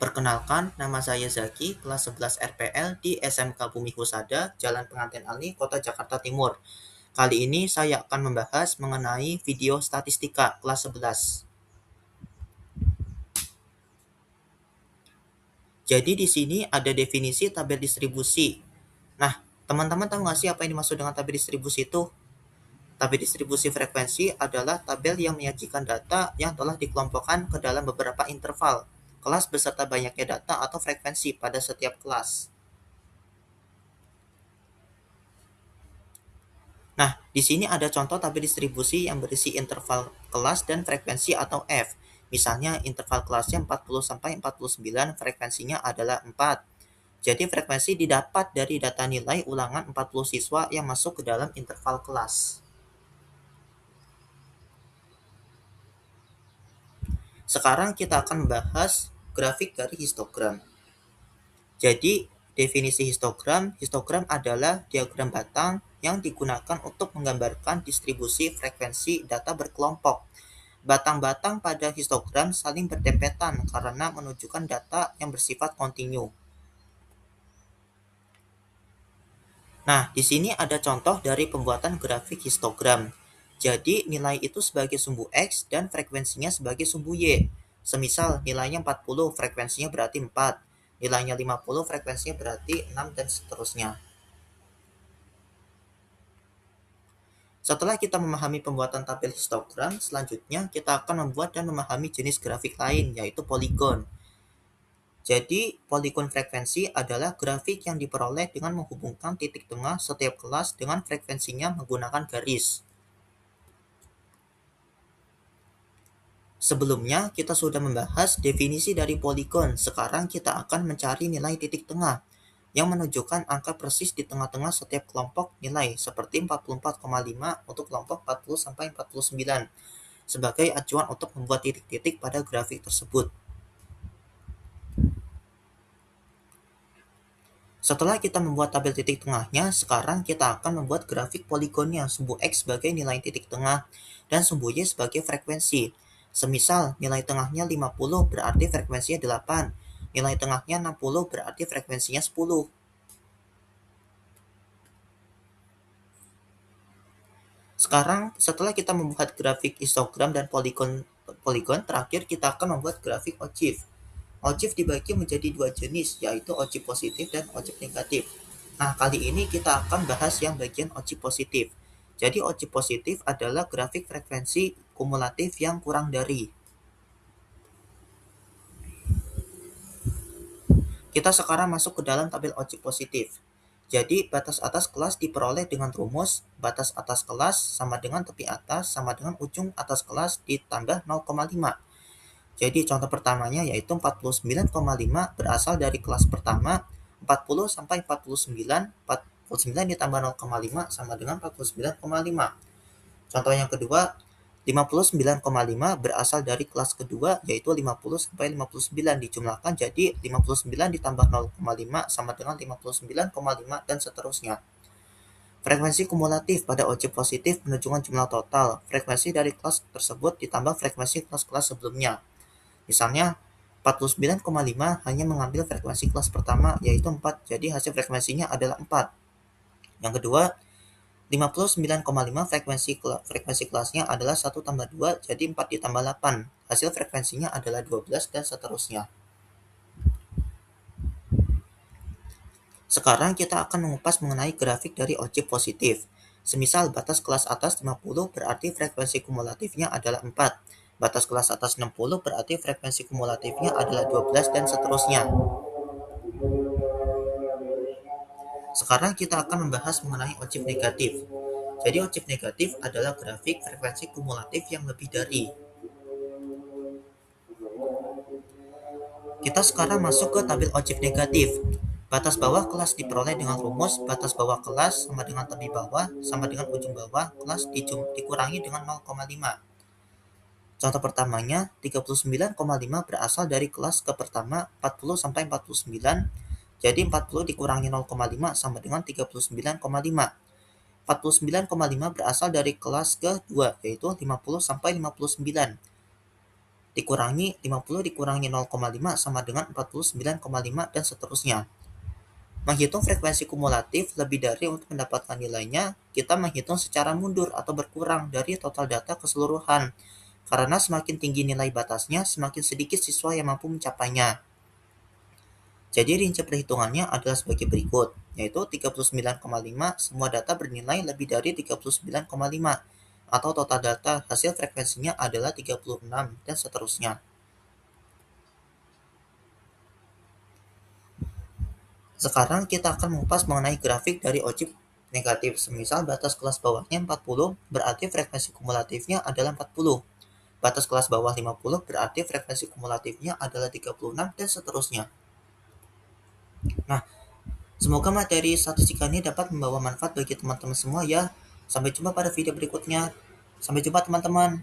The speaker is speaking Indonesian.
Perkenalkan, nama saya Zaki, kelas 11 RPL di SMK Bumi Husada, Jalan Pengantin Ali, Kota Jakarta Timur. Kali ini saya akan membahas mengenai video statistika kelas 11. Jadi di sini ada definisi tabel distribusi. Nah, teman-teman tahu nggak sih apa yang dimaksud dengan tabel distribusi itu? Tabel distribusi frekuensi adalah tabel yang menyajikan data yang telah dikelompokkan ke dalam beberapa interval, kelas beserta banyaknya data atau frekuensi pada setiap kelas. Nah, di sini ada contoh tabel distribusi yang berisi interval kelas dan frekuensi atau F. Misalnya interval kelasnya 40 sampai 49, frekuensinya adalah 4. Jadi frekuensi didapat dari data nilai ulangan 40 siswa yang masuk ke dalam interval kelas. Sekarang kita akan membahas grafik dari histogram. Jadi, definisi histogram adalah diagram batang yang digunakan untuk menggambarkan distribusi frekuensi data berkelompok. Batang-batang pada histogram saling berdempetan karena menunjukkan data yang bersifat kontinu. Nah, di sini ada contoh dari pembuatan grafik histogram. Jadi, nilai itu sebagai sumbu X dan frekuensinya sebagai sumbu Y. Semisal nilainya 40, frekuensinya berarti 4. Nilainya 50, frekuensinya berarti 6, dan seterusnya. Setelah kita memahami pembuatan tabel histogram, selanjutnya kita akan membuat dan memahami jenis grafik lain, yaitu poligon. Jadi, poligon frekuensi adalah grafik yang diperoleh dengan menghubungkan titik tengah setiap kelas dengan frekuensinya menggunakan garis. Sebelumnya, kita sudah membahas definisi dari poligon. Sekarang kita akan mencari nilai titik tengah yang menunjukkan angka persis di tengah-tengah setiap kelompok nilai, seperti 44,5 untuk kelompok 40 sampai 49, sebagai acuan untuk membuat titik-titik pada grafik tersebut. Setelah kita membuat tabel titik tengahnya, sekarang kita akan membuat grafik poligonnya, sumbu X sebagai nilai titik tengah dan sumbu Y sebagai frekuensi. Semisal nilai tengahnya 50 berarti frekuensinya 8, nilai tengahnya 60 berarti frekuensinya 10. Sekarang, setelah kita membuat grafik histogram dan poligon, terakhir kita akan membuat grafik ogive. Ogive dibagi menjadi dua jenis, yaitu ogive positif dan ogive negatif. Nah, kali ini kita akan bahas yang bagian ogive positif. Jadi, ogive positif adalah grafik frekuensi kumulatif yang kurang dari. Kita sekarang masuk ke dalam tabel ogive positif. Jadi, batas atas kelas diperoleh dengan rumus batas atas kelas sama dengan tepi atas sama dengan ujung atas kelas ditambah 0,5. Jadi contoh pertamanya yaitu 49,5 berasal dari kelas pertama, 40 sampai 49, 49 ditambah 0,5 sama dengan 49,5. Contoh yang kedua, 59,5 berasal dari kelas kedua yaitu 50 sampai 59, dijumlahkan jadi 59 ditambah 0,5 sama dengan 59,5 dan seterusnya. Frekuensi kumulatif pada ogive positif menunjukkan jumlah total frekuensi dari kelas tersebut ditambah frekuensi kelas-kelas sebelumnya. Misalnya 49,5 hanya mengambil frekuensi kelas pertama yaitu 4, jadi hasil frekuensinya adalah 4. Yang kedua, 59,5 frekuensi kelasnya adalah 1 tambah 2, jadi 4 ditambah 8. Hasil frekuensinya adalah 12 dan seterusnya. Sekarang kita akan mengupas mengenai grafik dari ogive positif. Semisal batas kelas atas 50 berarti frekuensi kumulatifnya adalah 4. Batas kelas atas 60 berarti frekuensi kumulatifnya adalah 12 dan seterusnya. Sekarang kita akan membahas mengenai ogive negatif. Jadi ogive negatif adalah grafik frekuensi kumulatif yang lebih dari. Kita sekarang masuk ke tabel ogive negatif. Batas bawah kelas diperoleh dengan rumus batas bawah kelas sama dengan tepi bawah sama dengan ujung bawah kelas dikurangi dengan 0,5. Contoh pertamanya, 39,5 berasal dari kelas ke pertama 40 sampai 49. Jadi 40 dikurangi 0,5 sama dengan 39,5. 49,5 berasal dari kelas kedua yaitu 50 sampai 59. dikurangi 50 dikurangi 0,5 sama dengan 49,5 dan seterusnya. Menghitung frekuensi kumulatif lebih dari untuk mendapatkan nilainya, kita menghitung secara mundur atau berkurang dari total data keseluruhan. Karena semakin tinggi nilai batasnya, semakin sedikit siswa yang mampu mencapainya. Jadi rinci perhitungannya adalah sebagai berikut, yaitu 39,5 semua data bernilai lebih dari 39,5 atau total data hasil frekuensinya adalah 36 dan seterusnya. Sekarang kita akan mengupas mengenai grafik dari ojib negatif. Semisal batas kelas bawahnya 40, berarti frekuensi kumulatifnya adalah 40. Batas kelas bawah 50, berarti frekuensi kumulatifnya adalah 36, dan seterusnya. Nah, semoga materi statistika ini dapat membawa manfaat bagi teman-teman semua ya. Sampai jumpa pada video berikutnya. Sampai jumpa teman-teman.